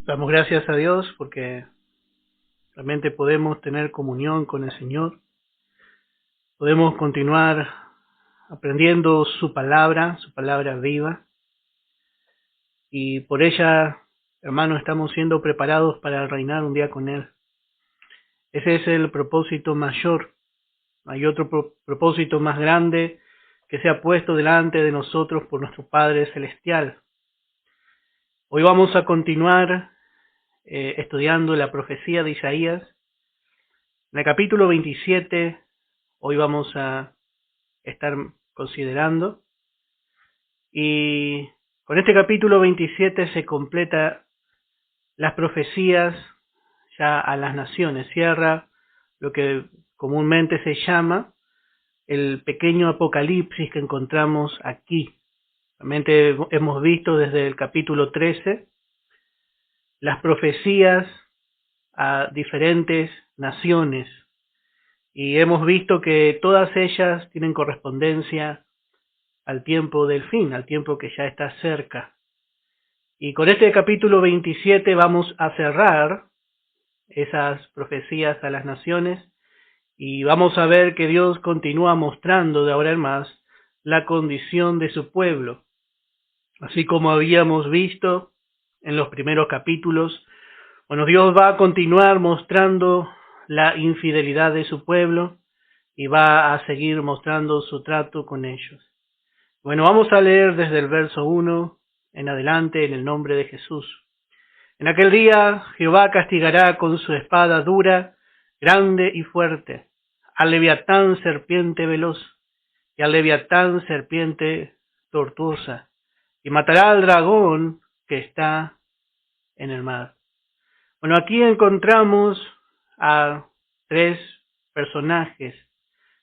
Damos gracias a Dios porque realmente podemos tener comunión con el Señor. Podemos continuar aprendiendo su palabra viva. Y por ella, hermanos, estamos siendo preparados para reinar un día con Él. Ese es el propósito mayor. Hay otro propósito más grande que se ha puesto delante de nosotros por nuestro Padre Celestial. Hoy vamos a continuar estudiando la profecía de Isaías. En el capítulo 27, hoy vamos a estar considerando. Y con este capítulo 27 se completa las profecías ya a las naciones. Cierra lo que comúnmente se llama el pequeño apocalipsis que encontramos aquí. Realmente hemos visto desde el capítulo 13 las profecías a diferentes naciones y hemos visto que todas ellas tienen correspondencia al tiempo del fin, al tiempo que ya está cerca. Y con este capítulo 27 vamos a cerrar esas profecías a las naciones y vamos a ver que Dios continúa mostrando de ahora en más la condición de su pueblo. Así como habíamos visto en los primeros capítulos, Dios va a continuar mostrando la infidelidad de su pueblo y va a seguir mostrando su trato con ellos. Vamos a leer desde el verso 1 en adelante en el nombre de Jesús. En aquel día Jehová castigará con su espada dura, grande y fuerte, al leviatán serpiente veloz y al leviatán serpiente tortuosa, y matará al dragón que está en el mar. Aquí encontramos a tres personajes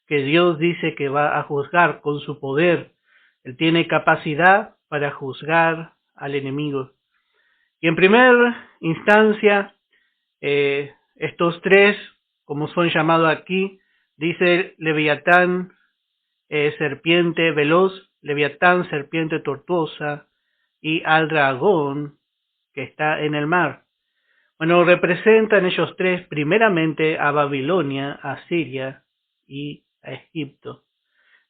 que Dios dice que va a juzgar con su poder. Él tiene capacidad para juzgar al enemigo. Y en primera instancia, estos tres, como son llamados aquí, dice Leviatán, serpiente veloz, Leviatán, serpiente tortuosa, y al dragón que está en el mar. Representan ellos tres primeramente a Babilonia, a Siria y a Egipto.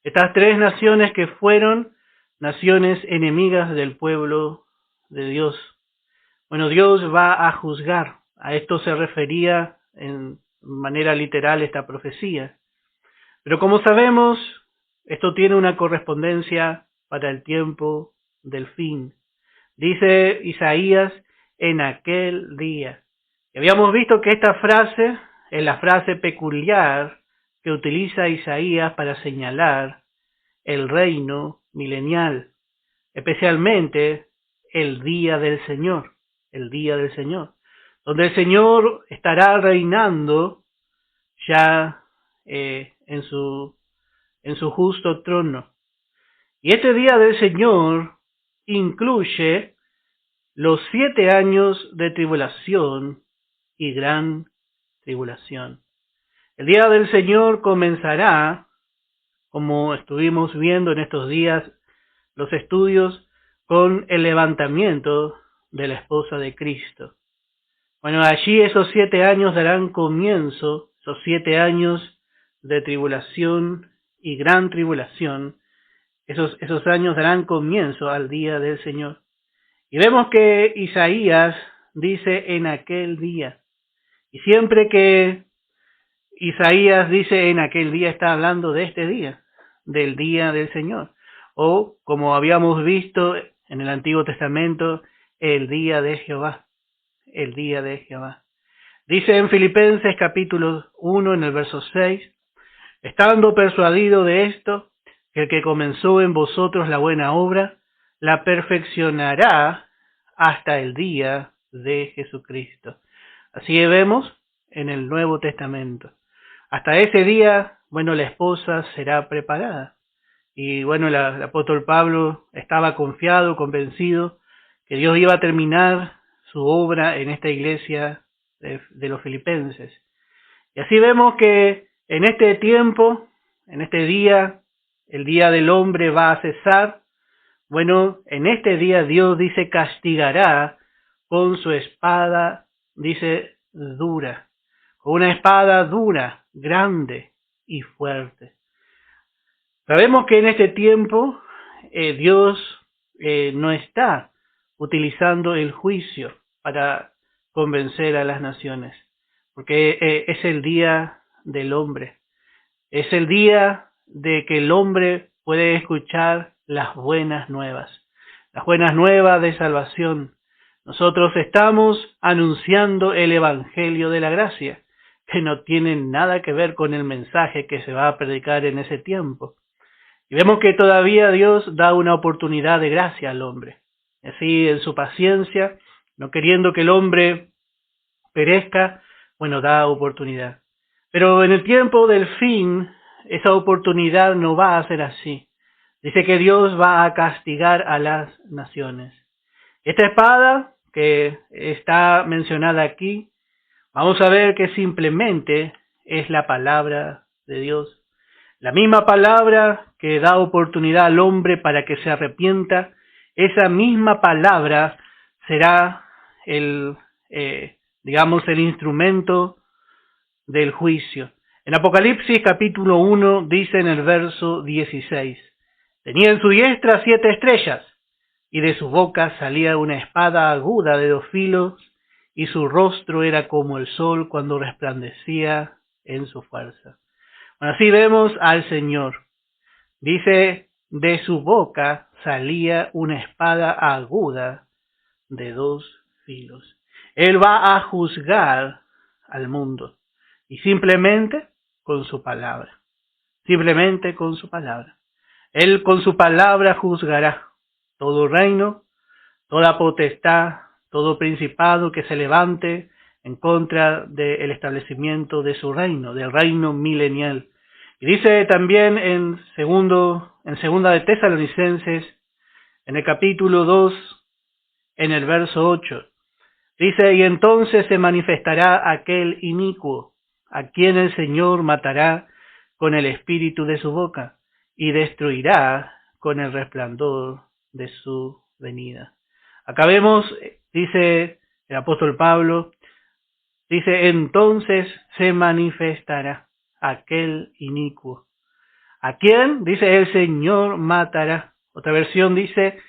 Estas tres naciones que fueron naciones enemigas del pueblo de Dios. Dios va a juzgar. A esto se refería en manera literal esta profecía. Pero como sabemos, esto tiene una correspondencia para el tiempo del fin. Dice Isaías, en aquel día. Y habíamos visto que esta frase es la frase peculiar que utiliza Isaías para señalar el reino milenial, especialmente el día del Señor, donde el Señor estará reinando ya en su justo trono. Y este día del Señor incluye los 7 años de tribulación y gran tribulación. El día del Señor comenzará, como estuvimos viendo en estos días, los estudios con el levantamiento de la esposa de Cristo. Allí esos 7 años darán comienzo, esos 7 años de tribulación y gran tribulación, esos años darán comienzo al día del Señor. Y vemos que Isaías dice en aquel día. Y siempre que Isaías dice en aquel día, está hablando de este día, del día del Señor. O, como habíamos visto en el Antiguo Testamento, el día de Jehová. El día de Jehová. Dice en Filipenses capítulo 1, en el verso 6, estando persuadido de esto, que el que comenzó en vosotros la buena obra, la perfeccionará hasta el día de Jesucristo. Así vemos en el Nuevo Testamento. Hasta ese día, la esposa será preparada. Y el apóstol Pablo estaba confiado, convencido, que Dios iba a terminar su obra en esta iglesia de los filipenses. Y así vemos que en este tiempo, en este día, el día del hombre va a cesar. En este día Dios dice castigará con su espada, dice, dura, con una espada dura, grande y fuerte. Sabemos que en este tiempo Dios no está utilizando el juicio para convencer a las naciones, porque es el día del hombre, es el día de que el hombre puede escuchar las buenas nuevas de salvación. Nosotros estamos anunciando el Evangelio de la gracia, que no tiene nada que ver con el mensaje que se va a predicar en ese tiempo. Y vemos que todavía Dios da una oportunidad de gracia al hombre. Así, en su paciencia, no queriendo que el hombre perezca, bueno, da oportunidad. Pero en el tiempo del fin, esa oportunidad no va a ser así. Dice que Dios va a castigar a las naciones. Esta espada que está mencionada aquí, vamos a ver que simplemente es la palabra de Dios. La misma palabra que da oportunidad al hombre para que se arrepienta, esa misma palabra será el instrumento del juicio. En Apocalipsis capítulo 1 dice en el verso 16, tenía en su diestra 7 estrellas, y de su boca salía una espada aguda de 2 filos, y su rostro era como el sol cuando resplandecía en su fuerza. Bueno, así vemos al Señor. Dice, de su boca salía una espada aguda de 2 filos. Él va a juzgar al mundo, y simplemente con su palabra. Simplemente con su palabra. Él con su palabra juzgará todo reino, toda potestad, todo principado que se levante en contra del establecimiento de su reino, del reino milenial. Y dice también en segunda de Tesalonicenses, en el capítulo 2, en el verso 8, dice, y entonces se manifestará aquel inicuo, a quien el Señor matará con el espíritu de su boca, y destruirá con el resplandor de su venida. Acá vemos, dice el apóstol Pablo, dice, entonces se manifestará aquel inicuo. ¿A quién? Dice, el Señor matará. Otra versión dice,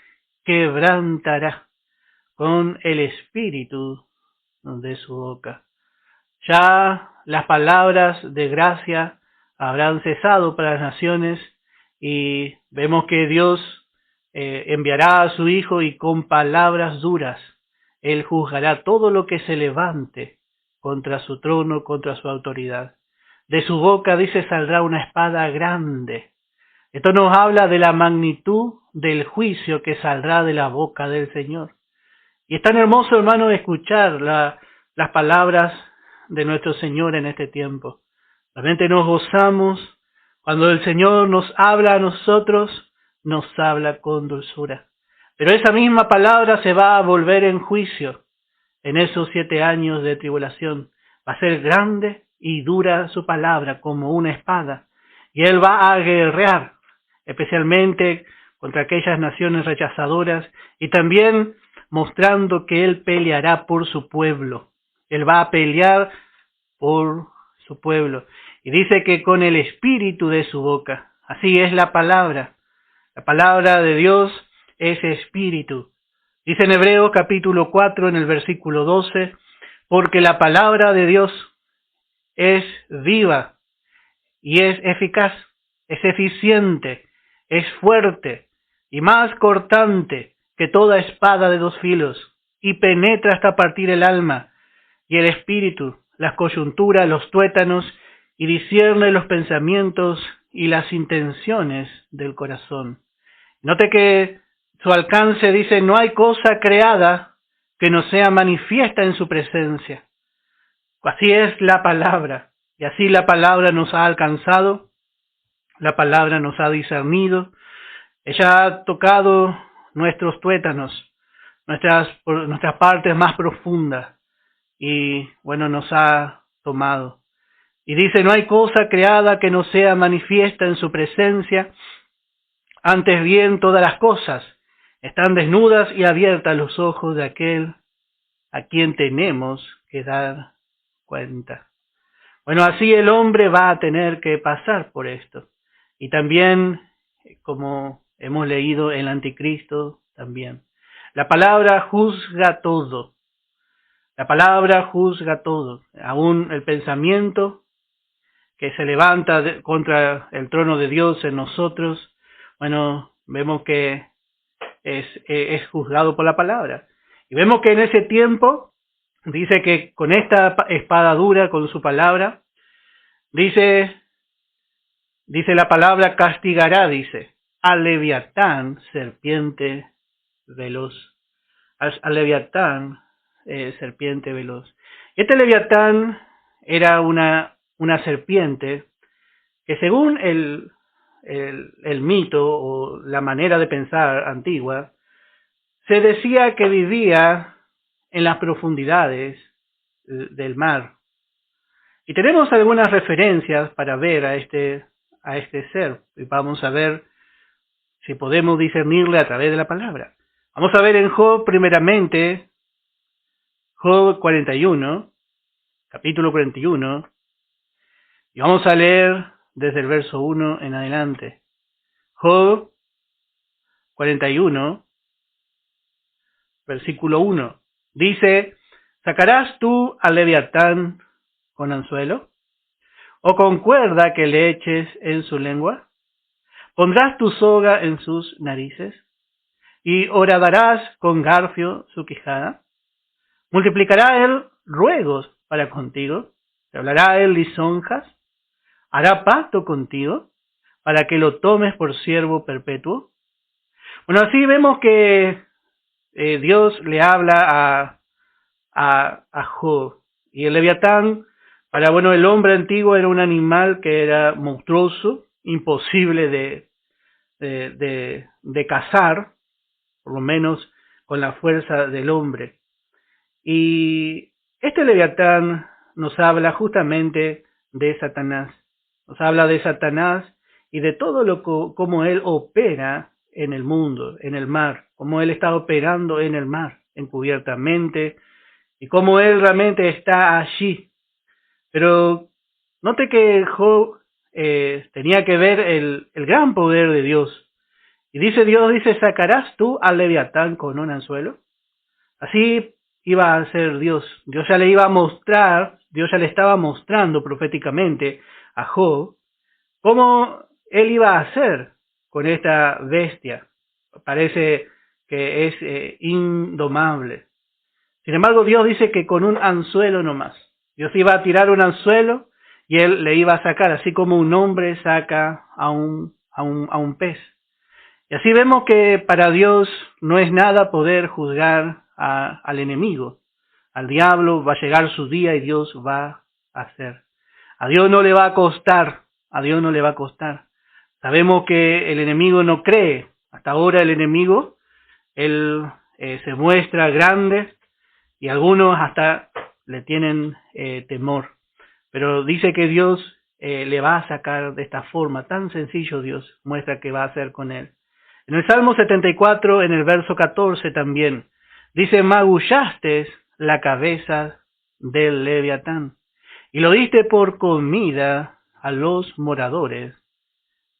quebrantará con el espíritu de su boca. Ya las palabras de gracia habrán cesado para las naciones y vemos que Dios enviará a su Hijo y con palabras duras Él juzgará todo lo que se levante contra su trono, contra su autoridad. De su boca, dice, saldrá una espada grande. Esto nos habla de la magnitud del juicio que saldrá de la boca del Señor. Y es tan hermoso, hermano, escuchar las palabras de nuestro Señor en este tiempo. Realmente nos gozamos cuando el Señor nos habla a nosotros, nos habla con dulzura. Pero esa misma palabra se va a volver en juicio en esos 7 años de tribulación. Va a ser grande y dura su palabra como una espada. Y Él va a guerrear, especialmente contra aquellas naciones rechazadoras y también mostrando que Él peleará por su pueblo. Él va a pelear por su pueblo. Y dice que con el espíritu de su boca. Así es la palabra. La palabra de Dios es espíritu. Dice en Hebreos capítulo 4 en el versículo 12, porque la palabra de Dios es viva y es eficaz, es eficiente, es fuerte y más cortante que toda espada de 2 filos, y penetra hasta partir el alma y el espíritu, las coyunturas, los tuétanos, y discierne los pensamientos y las intenciones del corazón. Note que su alcance dice, no hay cosa creada que no sea manifiesta en su presencia. Así es la palabra, y así la palabra nos ha alcanzado, la palabra nos ha discernido, ella ha tocado nuestros tuétanos, nuestras partes más profundas, y bueno, nos ha tomado. Y dice, no hay cosa creada que no sea manifiesta en su presencia, antes bien todas las cosas están desnudas y abiertas a los ojos de aquel a quien tenemos que dar cuenta. Bueno, así el hombre va a tener que pasar por esto. Y también, como hemos leído, el anticristo también. La palabra juzga todo. La palabra juzga todo. Aún el pensamiento que se levanta contra el trono de Dios en nosotros, bueno, vemos que es juzgado por la palabra. Y vemos que en ese tiempo, dice que con esta espada dura, con su palabra, dice la palabra castigará, dice, al Leviatán, serpiente veloz. Al Leviatán, serpiente veloz. Este Leviatán era una serpiente que según el mito o la manera de pensar antigua, se decía que vivía en las profundidades del mar. Y tenemos algunas referencias para ver a este ser. Y vamos a ver si podemos discernirle a través de la palabra. Vamos a ver en Job primeramente, Job 41, capítulo 41, y vamos a leer desde el verso 1 en adelante. Job 41, versículo 1, dice, ¿sacarás tú al Leviatán con anzuelo? ¿O con cuerda que le eches en su lengua? ¿Pondrás tu soga en sus narices? ¿Y horadarás con garfio su quijada? ¿Multiplicará él ruegos para contigo? ¿Te hablará él lisonjas? ¿Hará pacto contigo para que lo tomes por siervo perpetuo? Bueno, así vemos que Dios le habla a Job. Y el Leviatán, el hombre antiguo era un animal que era monstruoso, imposible de cazar, por lo menos con la fuerza del hombre. Y este Leviatán nos habla justamente de Satanás. Nos habla de Satanás y de todo cómo él opera en el mundo, en el mar, cómo él está operando en el mar, encubiertamente, y cómo él realmente está allí. Pero note que Job tenía que ver el gran poder de Dios. Y Dios dice, ¿sacarás tú al Leviatán con un anzuelo? Así iba a ser Dios. Dios ya le iba a mostrar, Dios ya le estaba mostrando proféticamente a Job cómo él iba a hacer con esta bestia. Parece que es indomable. Sin embargo, Dios dice que con un anzuelo nomás. Dios iba a tirar un anzuelo y él le iba a sacar, así como un hombre saca a un pez. Y así vemos que para Dios no es nada poder juzgar al enemigo. Al diablo va a llegar su día y Dios va a hacer. A Dios no le va a costar, a Dios no le va a costar. Sabemos que el enemigo no cree. Hasta ahora el enemigo, él se muestra grande y algunos hasta le tienen temor. Pero dice que Dios le va a sacar de esta forma. Tan sencillo Dios muestra que va a hacer con él. En el Salmo 74, en el verso 14 también, dice, magullaste la cabeza del Leviatán y lo diste por comida a los moradores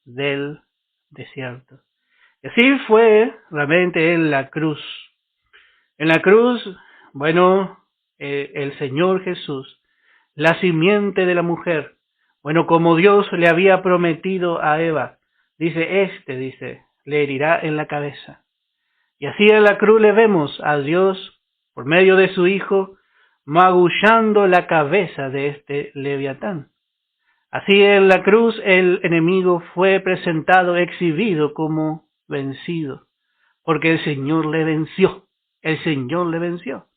del desierto. Y así fue realmente en la cruz. En la cruz, el Señor Jesús, la simiente de la mujer, como Dios le había prometido a Eva, dice, le herirá en la cabeza. Y así en la cruz le vemos a Dios, por medio de su Hijo, magullando la cabeza de este Leviatán. Así en la cruz el enemigo fue presentado, exhibido como vencido, porque el Señor le venció. El Señor le venció.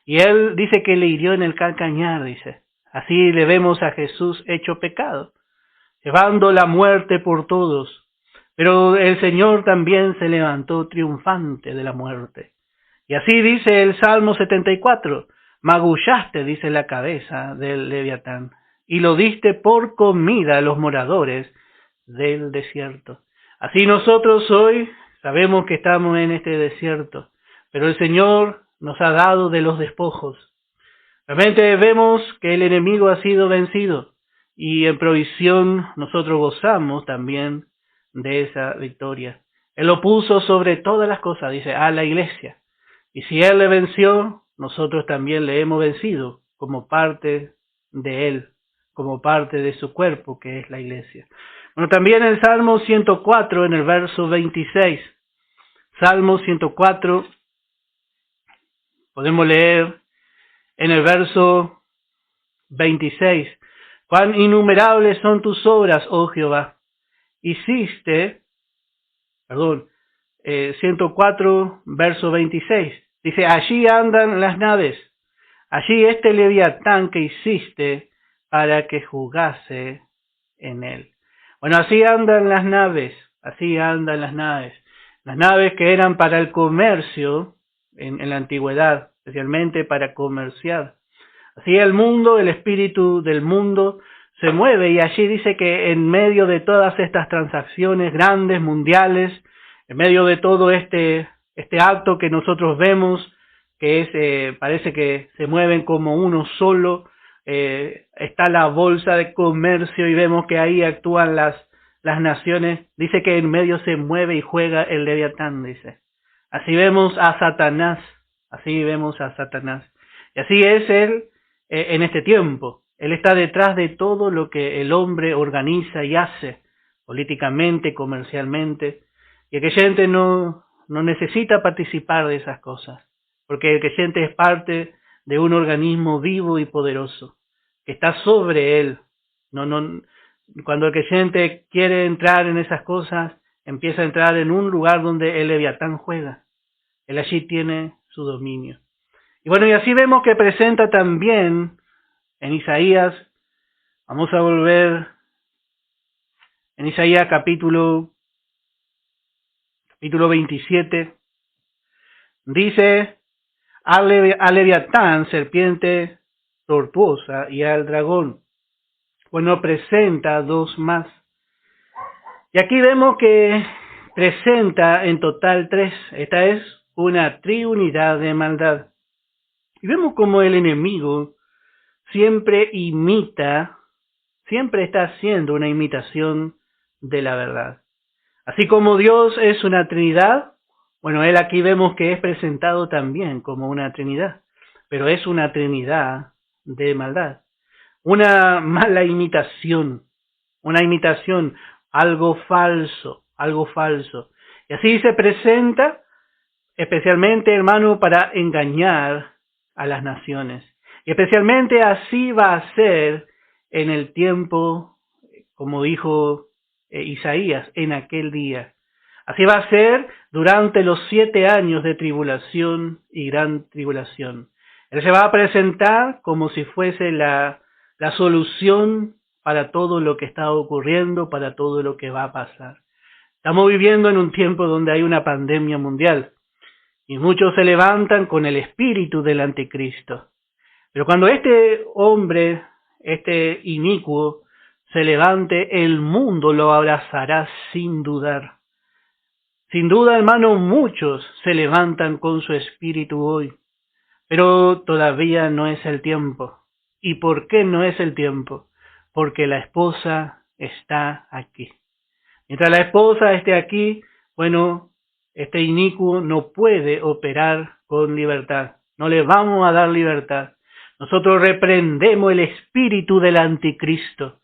Y él dice que le hirió en el calcañar, dice. Así le vemos a Jesús hecho pecado, llevando la muerte por todos. Pero el Señor también se levantó triunfante de la muerte. Y así dice el Salmo 74, magullaste, dice, la cabeza del Leviatán, y lo diste por comida a los moradores del desierto. Así nosotros hoy sabemos que estamos en este desierto, pero el Señor nos ha dado de los despojos. Realmente vemos que el enemigo ha sido vencido y en provisión nosotros gozamos también de esa victoria. Él lo puso sobre todas las cosas, dice, a la iglesia. Y si Él le venció, nosotros también le hemos vencido como parte de Él, como parte de su cuerpo, que es la iglesia. Bueno, también en Salmo 104, en el verso 26. Salmo 104, podemos leer en el verso 26. Cuán innumerables son tus obras, oh Jehová. 104, verso 26. Dice, allí andan las naves, allí este leviatán que hiciste para que jugase en él. Bueno, así andan las naves, Las naves que eran para el comercio en la antigüedad, especialmente para comerciar. Así el mundo, el espíritu del mundo se mueve y allí dice que en medio de todas estas transacciones grandes, mundiales, en medio de todo este acto que nosotros vemos, que es parece que se mueven como uno solo, está la bolsa de comercio y vemos que ahí actúan las naciones. Dice que en medio se mueve y juega el leviatán, dice. Así vemos a Satanás. Y así es él en este tiempo. Él está detrás de todo lo que el hombre organiza y hace, políticamente, comercialmente. Y el creyente no necesita participar de esas cosas, porque el creyente es parte de un organismo vivo y poderoso, que está sobre él. Cuando el creyente quiere entrar en esas cosas, empieza a entrar en un lugar donde el leviatán juega. Él allí tiene su dominio. Y bueno, y así vemos que presenta también en Isaías, vamos a volver en Isaías capítulo 27, dice, al leviatán, serpiente tortuosa, y al dragón. Bueno, presenta dos más. Y aquí vemos que presenta en total 3. Esta es una triunidad de maldad. Y vemos como el enemigo siempre está haciendo una imitación de la verdad. Así como Dios es una Trinidad, bueno, él aquí vemos que es presentado también como una Trinidad, pero es una Trinidad de maldad. Una mala imitación, algo falso. Y así se presenta, especialmente, hermano, para engañar a las naciones. Y especialmente así va a ser en el tiempo, como dijo Isaías, en aquel día. Así va a ser durante los 7 años de tribulación y gran tribulación. Él se va a presentar como si fuese la solución para todo lo que está ocurriendo, para todo lo que va a pasar. Estamos viviendo en un tiempo donde hay una pandemia mundial y muchos se levantan con el espíritu del anticristo. Pero cuando este hombre, este inicuo, se levante, el mundo lo abrazará sin dudar. Sin duda, hermano, muchos se levantan con su espíritu hoy, pero todavía no es el tiempo. ¿Y por qué no es el tiempo? Porque la esposa está aquí. Mientras la esposa esté aquí, bueno, este inicuo no puede operar con libertad. No le vamos a dar libertad. Nosotros reprendemos el espíritu del anticristo.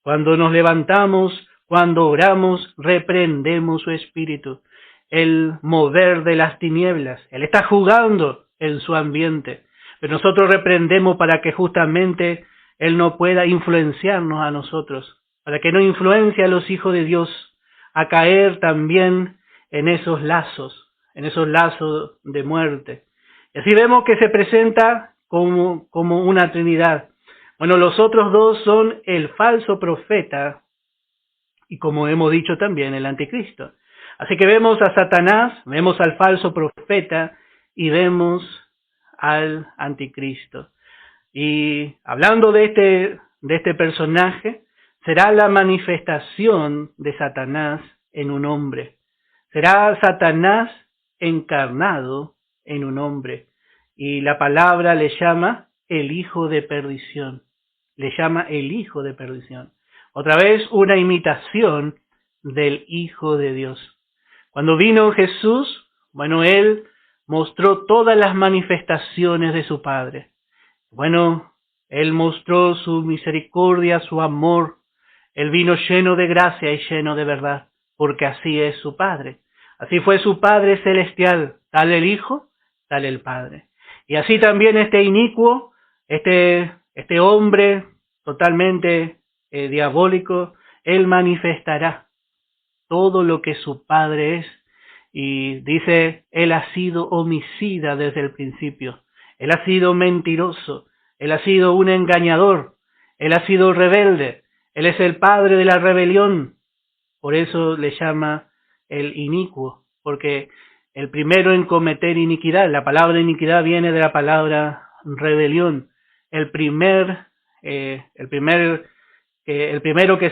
Cuando nos levantamos, cuando oramos, reprendemos su espíritu. El mover de las tinieblas. Él está jugando en su ambiente. Pero nosotros reprendemos para que justamente él no pueda influenciarnos a nosotros. Para que no influencie a los hijos de Dios a caer también en esos lazos de muerte. Y así vemos que se presenta como una Trinidad. Bueno, los otros dos son el falso profeta y, como hemos dicho también, el anticristo. Así que vemos a Satanás, vemos al falso profeta y vemos al anticristo. Y hablando de este personaje, será la manifestación de Satanás en un hombre. Será Satanás encarnado en un hombre. y la palabra le llama el hijo de perdición. Le llama el hijo de perdición. Otra vez una imitación del Hijo de Dios. Cuando vino Jesús, bueno, Él mostró todas las manifestaciones de su Padre. Bueno, Él mostró su misericordia, su amor. Él vino lleno de gracia y lleno de verdad, porque así es su Padre. Así fue su Padre celestial, tal el Hijo, tal el Padre. Y así también este inicuo, este hombre totalmente diabólico, Él manifestará todo lo que su Padre es. Y dice, Él ha sido homicida desde el principio. Él ha sido mentiroso. Él ha sido un engañador. Él ha sido rebelde. Él es el padre de la rebelión. Por eso le llama el inicuo, porque el primero en cometer iniquidad, la palabra iniquidad viene de la palabra rebelión. El primero que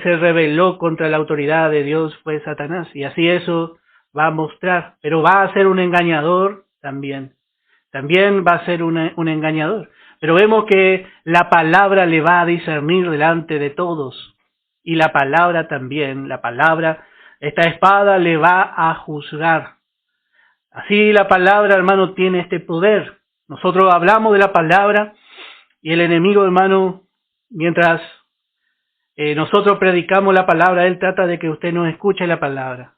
se rebeló contra la autoridad de Dios fue Satanás, y así eso va a mostrar, pero va a ser un engañador también va a ser un engañador, pero vemos que la palabra le va a discernir delante de todos, y la palabra también, esta espada le va a juzgar. Así la palabra, hermano, tiene este poder. Nosotros hablamos de la palabra, y el enemigo, hermano, mientras nosotros predicamos la palabra, él trata de que usted no escuche la palabra.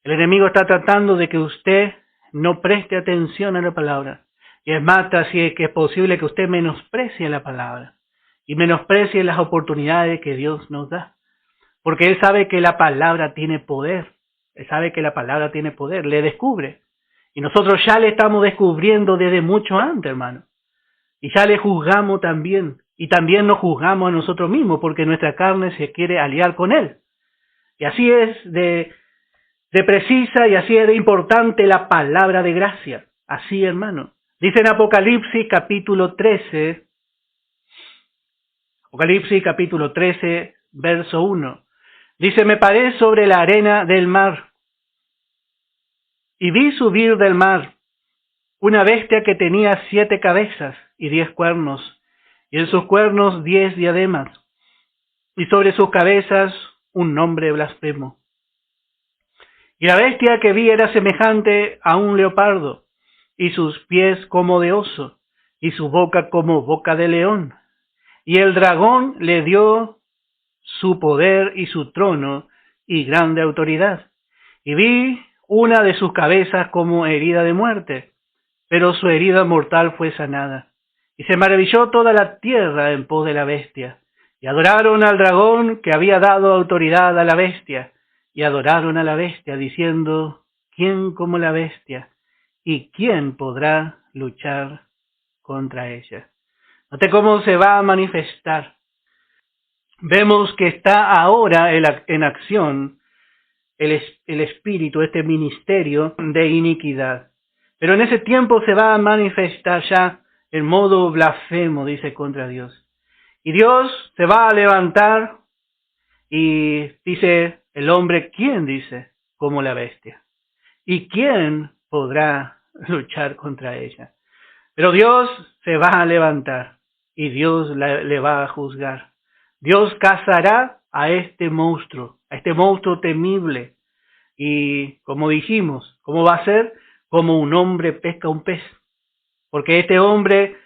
El enemigo está tratando de que usted no preste atención a la palabra. Y es más, si es que es posible que usted menosprecie la palabra y menosprecie las oportunidades que Dios nos da. Porque él sabe que la palabra tiene poder. Él sabe que la palabra tiene poder. Le descubre. Y nosotros ya le estamos descubriendo desde mucho antes, hermano. Y ya le juzgamos también. Y también nos juzgamos a nosotros mismos porque nuestra carne se quiere aliar con él. Y así es de precisa y así es de importante la palabra de gracia. Así, hermano. Dice en Apocalipsis capítulo 13, verso 1. Dice, me paré sobre la arena del mar y vi subir del mar una bestia que tenía 7 cabezas y 10 cuernos, y en sus cuernos 10 diademas, y sobre sus cabezas un nombre blasfemo. Y la bestia que vi era semejante a un leopardo, y sus pies como de oso, y su boca como boca de león. Y el dragón le dio su poder y su trono y grande autoridad. Y vi una de sus cabezas como herida de muerte, pero su herida mortal fue sanada. Y se maravilló toda la tierra en pos de la bestia. Y adoraron al dragón que había dado autoridad a la bestia. Y adoraron a la bestia, diciendo, ¿quién como la bestia? ¿Y quién podrá luchar contra ella? Note cómo se va a manifestar. Vemos que está ahora en acción el espíritu, este ministerio de iniquidad. Pero en ese tiempo se va a manifestar ya en modo blasfemo, dice, contra Dios. Y Dios se va a levantar y dice el hombre, ¿quién? Dice, como la bestia. ¿Y quién podrá luchar contra ella? Pero Dios se va a levantar y Dios le va a juzgar. Dios cazará a este monstruo temible. Y como dijimos, ¿cómo va a ser? Como un hombre pesca un pez. Porque este hombre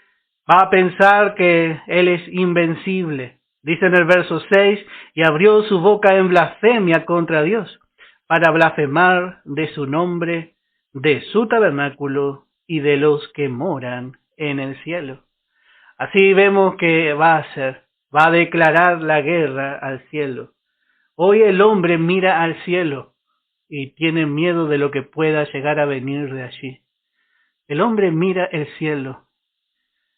va a pensar que él es invencible. Dice en el verso 6, y abrió su boca en blasfemia contra Dios, para blasfemar de su nombre, de su tabernáculo y de los que moran en el cielo. Así vemos que va a declarar la guerra al cielo. Hoy el hombre mira al cielo y tiene miedo de lo que pueda llegar a venir de allí. El hombre mira el cielo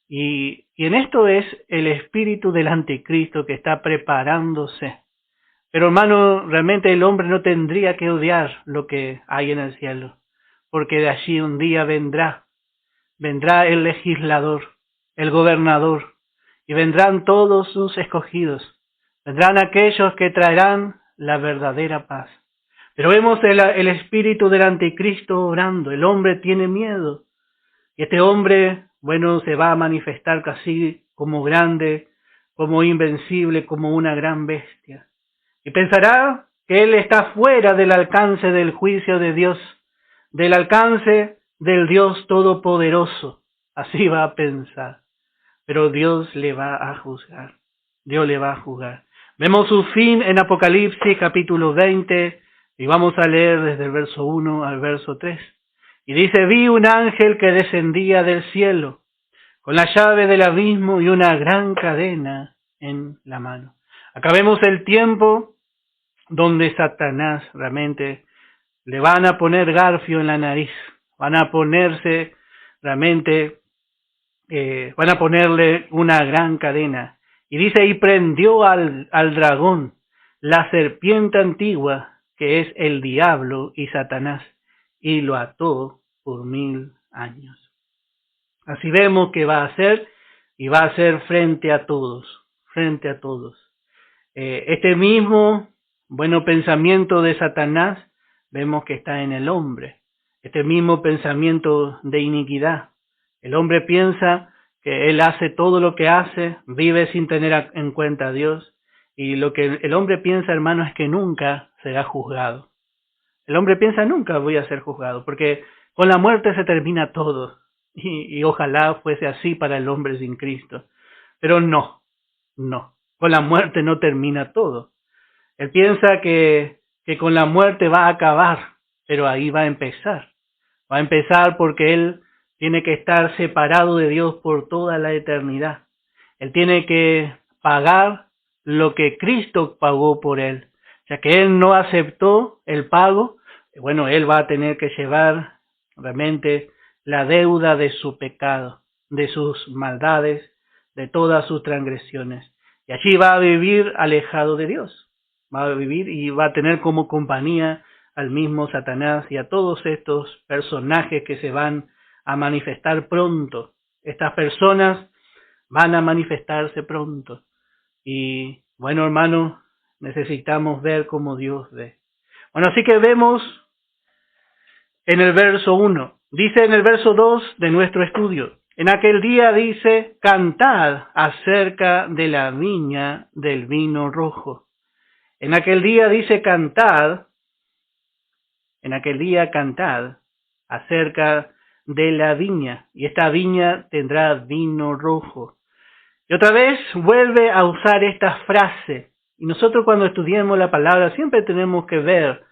y en esto es el espíritu del anticristo que está preparándose. Pero hermano, realmente el hombre no tendría que odiar lo que hay en el cielo, porque de allí un día vendrá el legislador, el gobernador, y vendrán todos sus escogidos, vendrán aquellos que traerán la verdadera paz. Pero vemos el espíritu del anticristo obrando, el hombre tiene miedo, y este hombre, bueno, se va a manifestar casi como grande, como invencible, como una gran bestia. Y pensará que él está fuera del alcance del juicio de Dios, del alcance del Dios Todopoderoso. Así va a pensar. Pero Dios le va a juzgar. Dios le va a juzgar. Vemos su fin en Apocalipsis capítulo 20 y vamos a leer desde el verso 1 al verso 3. Y dice, vi un ángel que descendía del cielo con la llave del abismo y una gran cadena en la mano. Acá vemos el tiempo donde Satanás realmente le van a poner garfio en la nariz, van a ponerse realmente, van a ponerle una gran cadena. Y dice, y prendió al dragón, la serpiente antigua, que es el diablo y Satanás, y lo ató por 1000 años. Así vemos que va a hacer, y va a hacer frente a todos, frente a todos. Este mismo pensamiento de Satanás vemos que está en el hombre. Este mismo pensamiento de iniquidad. El hombre piensa que él hace todo lo que hace, vive sin tener en cuenta a Dios. Y lo que el hombre piensa, hermano, es que nunca será juzgado. El hombre piensa, nunca voy a ser juzgado, porque con la muerte se termina todo. Y ojalá fuese así para el hombre sin Cristo. Pero no. Con la muerte no termina todo. Él piensa que con la muerte va a acabar, pero ahí va a empezar. Va a empezar porque él tiene que estar separado de Dios por toda la eternidad. Él tiene que pagar lo que Cristo pagó por él. Ya que él no aceptó el pago, bueno, él va a tener que llevar realmente la deuda de su pecado, de sus maldades, de todas sus transgresiones. Y allí va a vivir alejado de Dios. Va a vivir y va a tener como compañía al mismo Satanás y a todos estos personajes que se van a manifestar pronto. Estas personas van a manifestarse pronto. Y bueno, hermano, necesitamos ver como Dios ve. Bueno, así que vemos en el verso 1. Dice en el verso 2 de nuestro estudio, en aquel día dice, cantad acerca de la viña del vino rojo. En aquel día dice cantad, acerca de la viña, y esta viña tendrá vino rojo. Y otra vez vuelve a usar esta frase, y nosotros cuando estudiamos la palabra siempre tenemos que ver,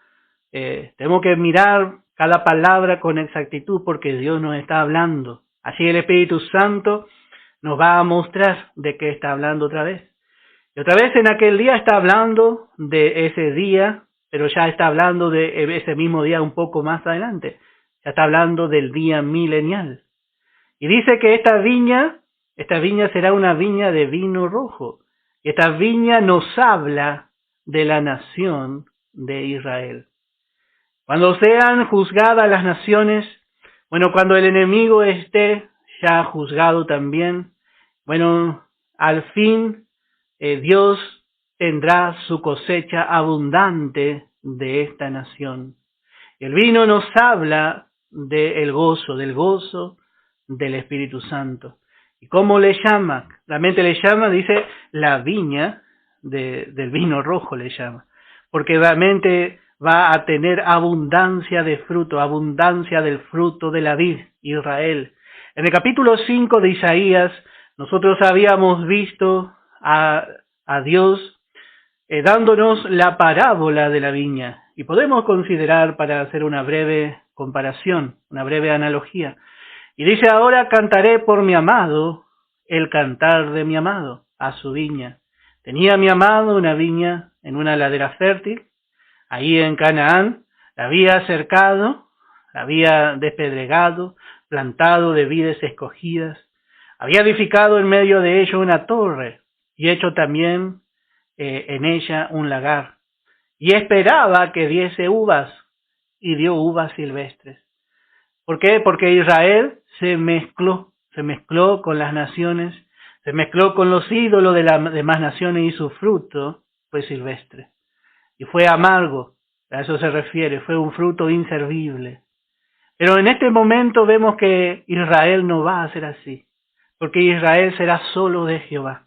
tenemos que mirar cada palabra con exactitud porque Dios nos está hablando. Así el Espíritu Santo nos va a mostrar de qué está hablando otra vez. Y otra vez en aquel día está hablando de ese día, pero ya está hablando de ese mismo día un poco más adelante. Ya está hablando del día milenial. Y dice que esta viña será una viña de vino rojo. Y esta viña nos habla de la nación de Israel. Cuando sean juzgadas las naciones, bueno, cuando el enemigo esté ya juzgado también, bueno, al fin Dios tendrá su cosecha abundante de esta nación. El vino nos habla del gozo del Espíritu Santo. ¿Y cómo le llama? Realmente le llama, dice, la viña del vino rojo le llama. Porque realmente va a tener abundancia de fruto, abundancia del fruto de la vid, Israel. En el capítulo 5 de Isaías, nosotros habíamos visto a Dios dándonos la parábola de la viña. Y podemos considerar, para hacer una breve comparación, una breve analogía. Y dice, ahora cantaré por mi amado, el cantar de mi amado, a su viña. Tenía mi amado una viña en una ladera fértil, ahí en Canaán, la había cercado, la había despedregado, plantado de vides escogidas, había edificado en medio de ello una torre y hecho también en ella un lagar. Y esperaba que diese uvas y dio uvas silvestres. ¿Por qué? Porque Israel se mezcló con las naciones, se mezcló con los ídolos de las demás naciones y su fruto fue silvestre. Y fue amargo, a eso se refiere, fue un fruto inservible. Pero en este momento vemos que Israel no va a ser así, porque Israel será solo de Jehová.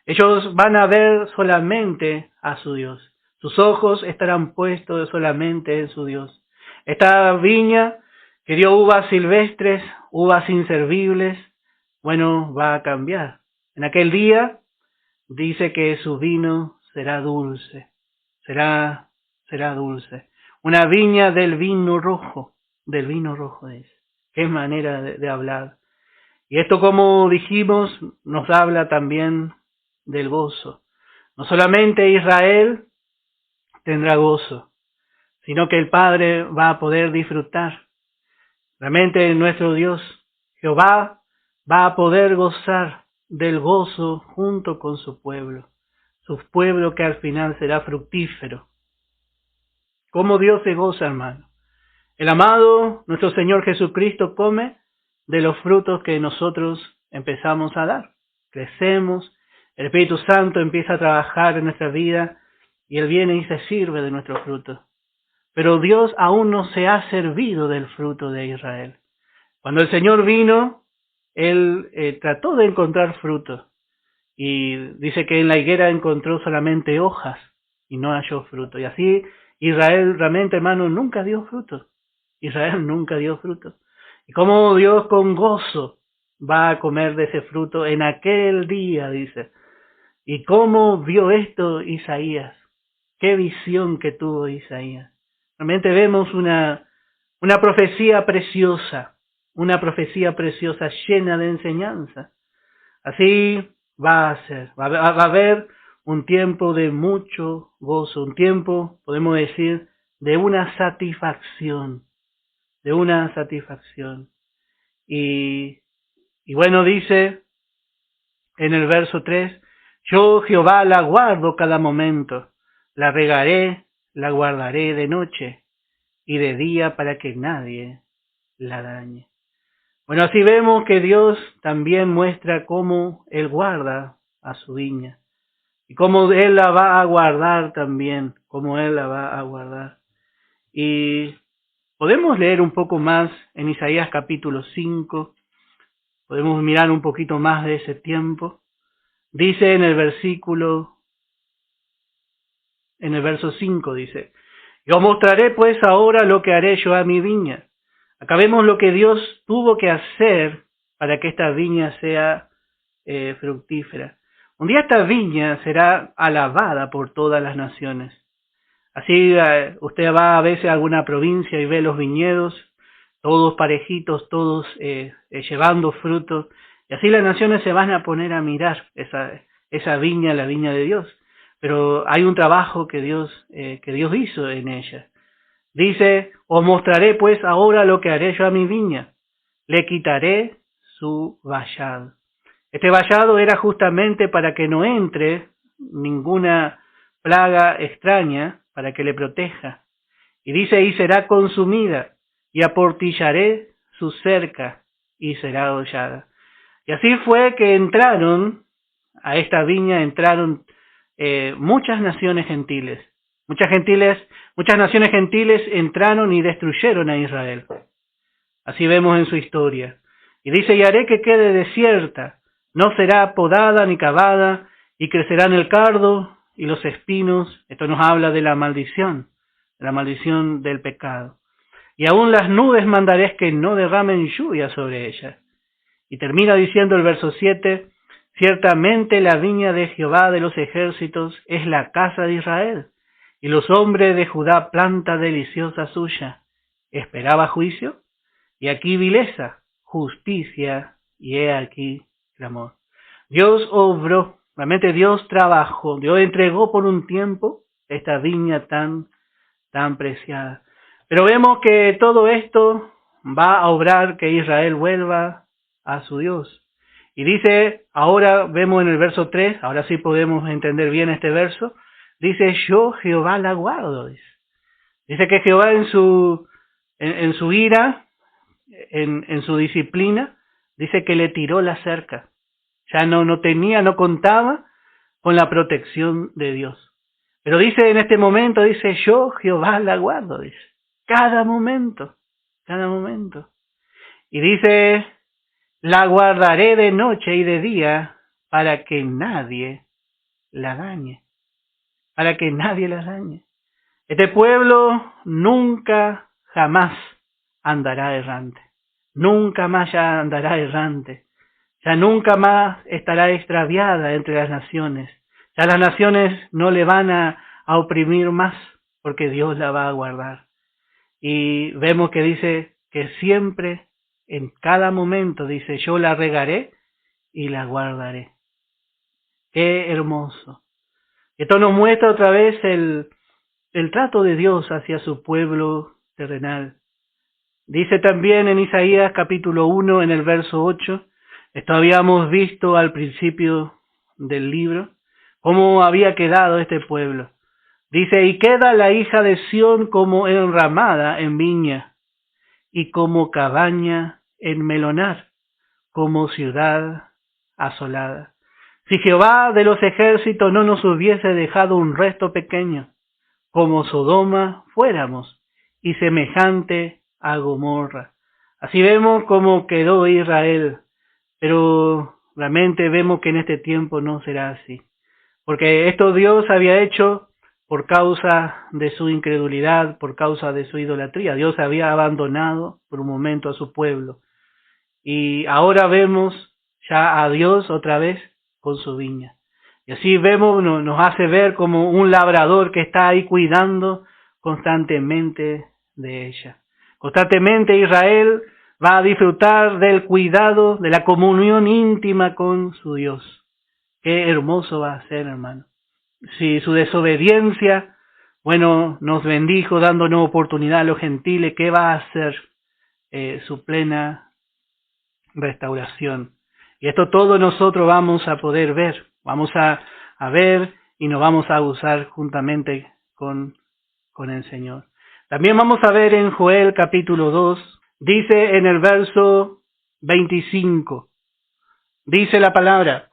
Ellos van a ver solamente a su Dios. Sus ojos estarán puestos solamente en su Dios. Esta viña que dio uvas silvestres, uvas inservibles, bueno, va a cambiar. En aquel día dice que su vino será dulce, será dulce. Una viña del vino rojo es. Qué manera de hablar. Y esto, como dijimos, nos habla también del gozo. No solamente Israel tendrá gozo, sino que el Padre va a poder disfrutar. Realmente nuestro Dios, Jehová, va a poder gozar del gozo junto con su pueblo que al final será fructífero. ¿Cómo Dios se goza, hermano? El amado, nuestro Señor Jesucristo, come de los frutos que nosotros empezamos a dar. Crecemos, el Espíritu Santo empieza a trabajar en nuestra vida y Él viene y se sirve de nuestros frutos. Pero Dios aún no se ha servido del fruto de Israel. Cuando el Señor vino, Él trató de encontrar frutos. Y dice que en la higuera encontró solamente hojas y no halló fruto. Y así Israel realmente, hermano, nunca dio fruto. Israel nunca dio fruto. Y cómo Dios con gozo va a comer de ese fruto en aquel día, dice. Y cómo vio esto Isaías. Qué visión que tuvo Isaías. Realmente vemos una profecía preciosa llena de enseñanza. Así va a ser, va a haber un tiempo de mucho gozo, un tiempo, podemos decir, de una satisfacción. Y bueno, dice en el verso 3, yo Jehová la guardo cada momento, la regaré, la guardaré de noche y de día para que nadie la dañe. Bueno, así vemos que Dios también muestra cómo Él guarda a su viña y cómo Él la va a guardar también, Y podemos leer un poco más en Isaías capítulo 5, podemos mirar un poquito más de ese tiempo. Dice en el verso 5 dice, yo mostraré pues ahora lo que haré yo a mi viña. Acá vemos lo que Dios tuvo que hacer para que esta viña sea fructífera. Un día esta viña será alabada por todas las naciones. Así usted va a veces a alguna provincia y ve los viñedos, todos parejitos, todos llevando frutos. Y así las naciones se van a poner a mirar esa viña, la viña de Dios. Pero hay un trabajo que Dios hizo en ella. Dice, os mostraré pues ahora lo que haré yo a mi viña. Le quitaré su vallado. Este vallado era justamente para que no entre ninguna plaga extraña, para que le proteja. Y dice, y será consumida, y aportillaré su cerca, y será hollada. Y así fue que entraron a esta viña, muchas naciones gentiles. Muchas naciones gentiles entraron y destruyeron a Israel. Así vemos en su historia. Y dice, y haré que quede desierta, no será podada ni cavada, y crecerán el cardo y los espinos. Esto nos habla de la maldición del pecado. Y aún las nubes mandaré que no derramen lluvia sobre ella. Y termina diciendo el verso 7, ciertamente la viña de Jehová de los ejércitos es la casa de Israel, y los hombres de Judá planta deliciosa suya. ¿Esperaba juicio? Y aquí vileza, justicia, y he aquí clamor. Dios obró, realmente Dios trabajó, Dios entregó por un tiempo esta viña tan preciada. Pero vemos que todo esto va a obrar que Israel vuelva a su Dios. Y dice, ahora vemos en el verso 3, ahora sí podemos entender bien este verso, dice, yo Jehová la guardo. Dice que Jehová en su ira, en su disciplina, dice que le tiró la cerca. Ya no contaba con la protección de Dios. Pero dice en este momento, dice, yo Jehová la guardo, dice, cada momento. cada momento. Y dice, la guardaré de noche y de día para que nadie la dañe. Para que nadie la dañe. Este pueblo nunca jamás andará errante. Nunca más ya andará errante. Ya nunca más estará extraviada entre las naciones. Ya las naciones no le van a oprimir más porque Dios la va a guardar. Y vemos que dice que siempre, en cada momento, dice, yo la regaré y la guardaré. Qué hermoso. Esto nos muestra otra vez el trato de Dios hacia su pueblo terrenal. Dice también en Isaías capítulo 1 en el verso 8, esto habíamos visto al principio del libro, cómo había quedado este pueblo. Dice, y queda la hija de Sión como enramada en viña, y como cabaña en melonar, como ciudad asolada. Si Jehová de los ejércitos no nos hubiese dejado un resto pequeño, como Sodoma fuéramos, y semejante a Gomorra. Así vemos cómo quedó Israel, pero realmente vemos que en este tiempo no será así. Porque esto Dios había hecho por causa de su incredulidad, por causa de su idolatría. Dios había abandonado por un momento a su pueblo. Y ahora vemos ya a Dios otra vez con su viña. Y así vemos, nos hace ver como un labrador que está ahí cuidando constantemente de ella. Constantemente Israel va a disfrutar del cuidado, de la comunión íntima con su Dios. Qué hermoso va a ser, hermano. Si su desobediencia, bueno, nos bendijo dándonos oportunidad a los gentiles, ¿qué va a hacer su plena restauración? Y esto todo nosotros vamos a poder ver, vamos a ver y nos vamos a gozar juntamente con el Señor. También vamos a ver en Joel capítulo 2, dice en el verso 25, dice la palabra,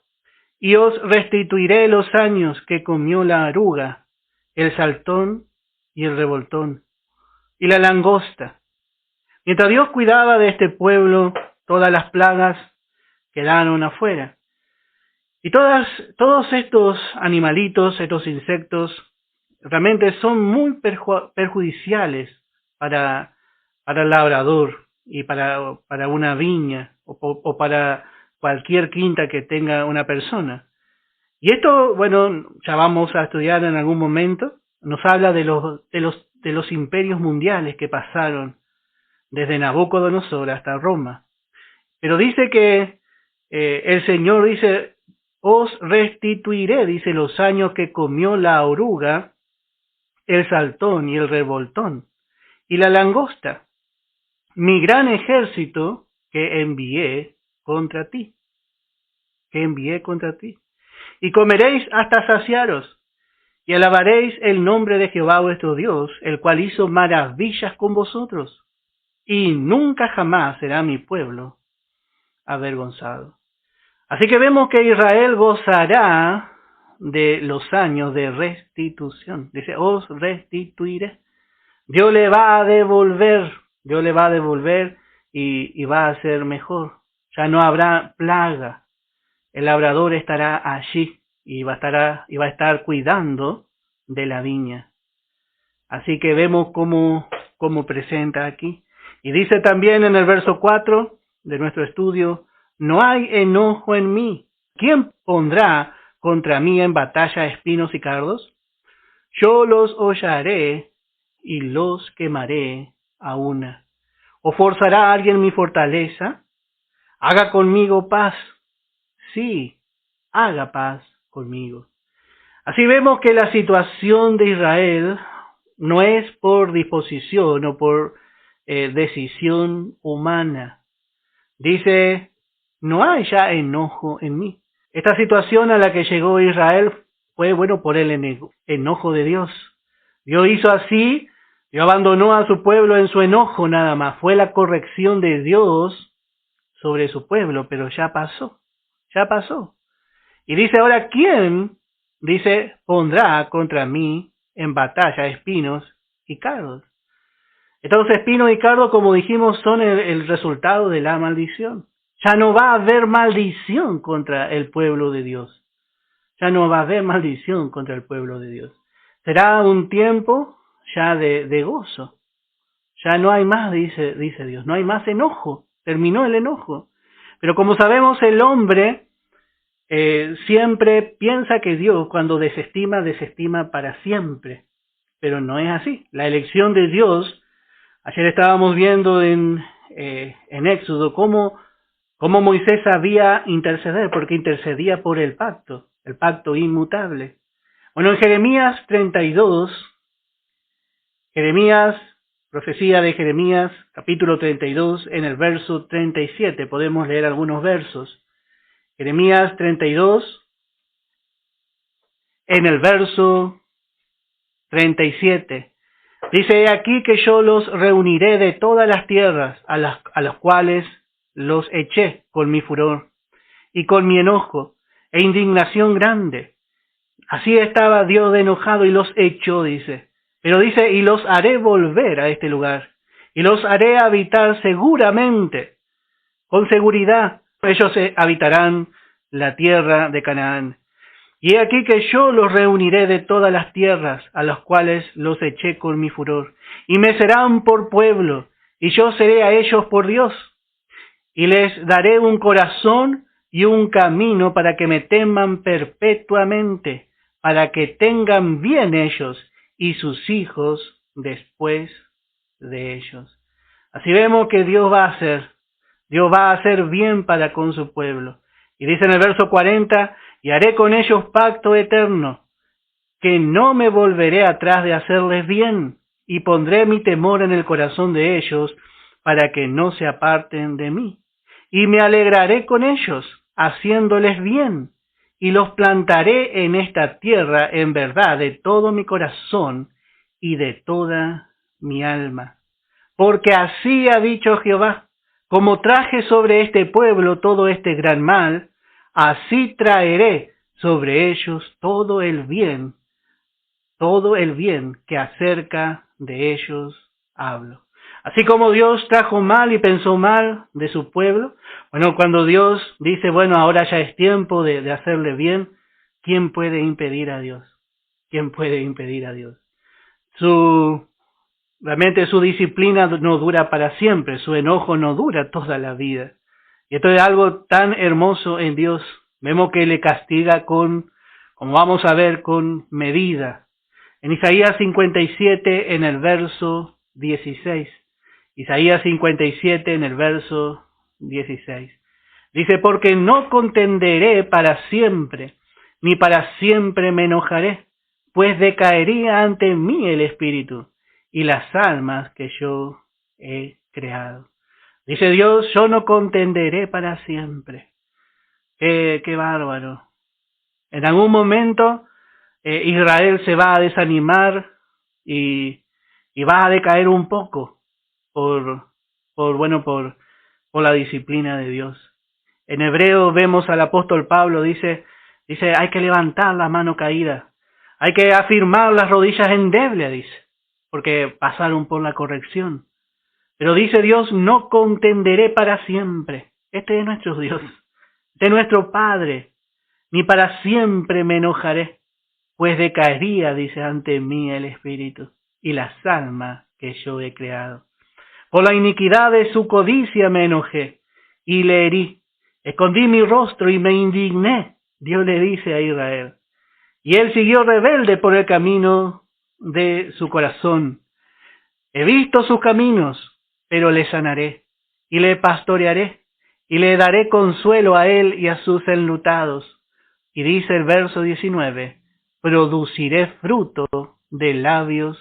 y os restituiré los años que comió la oruga, el saltón y el revoltón, y la langosta. Mientras Dios cuidaba de este pueblo, todas las plagas quedaron afuera. Y todos estos animalitos, estos insectos, realmente son muy perjudiciales para el labrador y para una viña o para cualquier quinta que tenga una persona. Y esto, bueno, ya vamos a estudiar en algún momento, nos habla de los imperios mundiales que pasaron desde Nabucodonosor hasta Roma. Pero dice que el Señor dice, os restituiré, dice, los años que comió la oruga, el saltón y el revoltón, y la langosta, mi gran ejército que envié contra ti. Y comeréis hasta saciaros, y alabaréis el nombre de Jehová vuestro Dios, el cual hizo maravillas con vosotros, y nunca jamás será mi pueblo avergonzado. Así que vemos que Israel gozará de los años de restitución. Dice, os restituiré. Dios le va a devolver y va a ser mejor. Ya no habrá plaga. El labrador estará allí y va a estar cuidando de la viña. Así que vemos cómo presenta aquí. Y dice también en el verso 4 de nuestro estudio, no hay enojo en mí. ¿Quién pondrá contra mí en batalla espinos y cardos? Yo los hollaré y los quemaré a una. ¿O forzará alguien mi fortaleza? Haga conmigo paz. Sí, haga paz conmigo. Así vemos que la situación de Israel no es por disposición o por decisión humana. Dice, no hay ya enojo en mí. Esta situación a la que llegó Israel fue, bueno, por el enojo de Dios. Dios hizo así, Dios abandonó a su pueblo en su enojo nada más. Fue la corrección de Dios sobre su pueblo, pero ya pasó. Y dice ahora, ¿quién? Dice, pondrá contra mí en batalla espinos y cardos. Entonces espino y cardo, como dijimos, son el resultado de la maldición. Ya no va a haber maldición contra el pueblo de Dios. Ya no va a haber maldición contra el pueblo de Dios. Será un tiempo ya de gozo. Ya no hay más, dice Dios, no hay más enojo. Terminó el enojo. Pero como sabemos, el hombre siempre piensa que Dios, cuando desestima para siempre. Pero no es así. La elección de Dios, ayer estábamos viendo en Éxodo cómo Moisés sabía interceder, porque intercedía por el pacto inmutable. Bueno, en Jeremías 32, profecía de Jeremías, capítulo 32, en el verso 37, podemos leer algunos versos. Jeremías 32, en el verso 37. Dice: "He aquí que yo los reuniré de todas las tierras a las cuales los eché con mi furor y con mi enojo e indignación grande". Así estaba Dios de enojado y los echó, dice. Pero dice: "Y los haré volver a este lugar, y los haré habitar seguramente, con seguridad. Ellos habitarán la tierra de Canaán. Y he aquí que yo los reuniré de todas las tierras a las cuales los eché con mi furor, y me serán por pueblo, y yo seré a ellos por Dios. Y les daré un corazón y un camino para que me teman perpetuamente, para que tengan bien ellos y sus hijos después de ellos". Así vemos que Dios va a hacer bien para con su pueblo. Y dice en el verso 40: "Y haré con ellos pacto eterno, que no me volveré atrás de hacerles bien, y pondré mi temor en el corazón de ellos, para que no se aparten de mí. Y me alegraré con ellos, haciéndoles bien, y los plantaré en esta tierra en verdad de todo mi corazón y de toda mi alma. Porque así ha dicho Jehová: como traje sobre este pueblo todo este gran mal, así traeré sobre ellos todo el bien que acerca de ellos hablo". Así como Dios trajo mal y pensó mal de su pueblo, bueno, cuando Dios dice, bueno, ahora ya es tiempo de hacerle bien, ¿quién puede impedir a Dios? ¿Quién puede impedir a Dios? Realmente su disciplina no dura para siempre, su enojo no dura toda la vida. Y esto es algo tan hermoso en Dios. Vemos que le castiga como vamos a ver, con medida. En Isaías 57, en el verso 16. Isaías 57, en el verso 16. Dice: "Porque no contenderé para siempre, ni para siempre me enojaré, pues decaería ante mí el espíritu y las almas que yo he creado". Dice Dios: yo no contenderé para siempre. Qué bárbaro. En algún momento Israel se va a desanimar y va a decaer un poco por la disciplina de Dios. En Hebreo vemos al apóstol Pablo, dice, hay que levantar la mano caída, hay que afirmar las rodillas endebles, dice, porque pasaron por la corrección. Pero dice Dios: no contenderé para siempre. Este es nuestro Dios, este es nuestro Padre. Ni para siempre me enojaré, pues decaería, dice, ante mí el espíritu y las almas que yo he creado. Por la iniquidad de su codicia me enojé y le herí. Escondí mi rostro y me indigné, Dios le dice a Israel. Y él siguió rebelde por el camino de su corazón. He visto sus caminos, pero le sanaré y le pastorearé y le daré consuelo a él y a sus enlutados. Y dice el verso 19: produciré fruto de labios,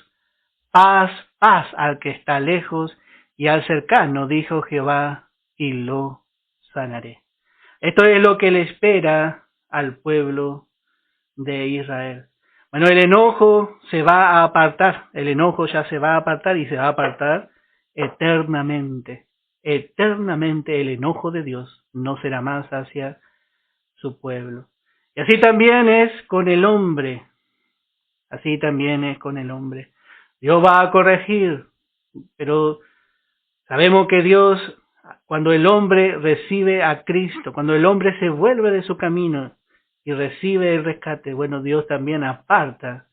paz al que está lejos y al cercano, dijo Jehová, y lo sanaré. Esto es lo que le espera al pueblo de Israel. Bueno, el enojo se va a apartar, el enojo ya se va a apartar y se va a apartar eternamente. Eternamente el enojo de Dios no será más hacia su pueblo. Y así también es con el hombre. Así también es con el hombre. Dios va a corregir, Pero sabemos que Dios, cuando el hombre recibe a Cristo, cuando el hombre se vuelve de su camino y recibe el rescate, bueno, Dios también aparta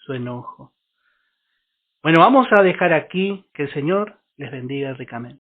su enojo. Bueno, vamos a dejar aquí, que el Señor les bendiga ricamente.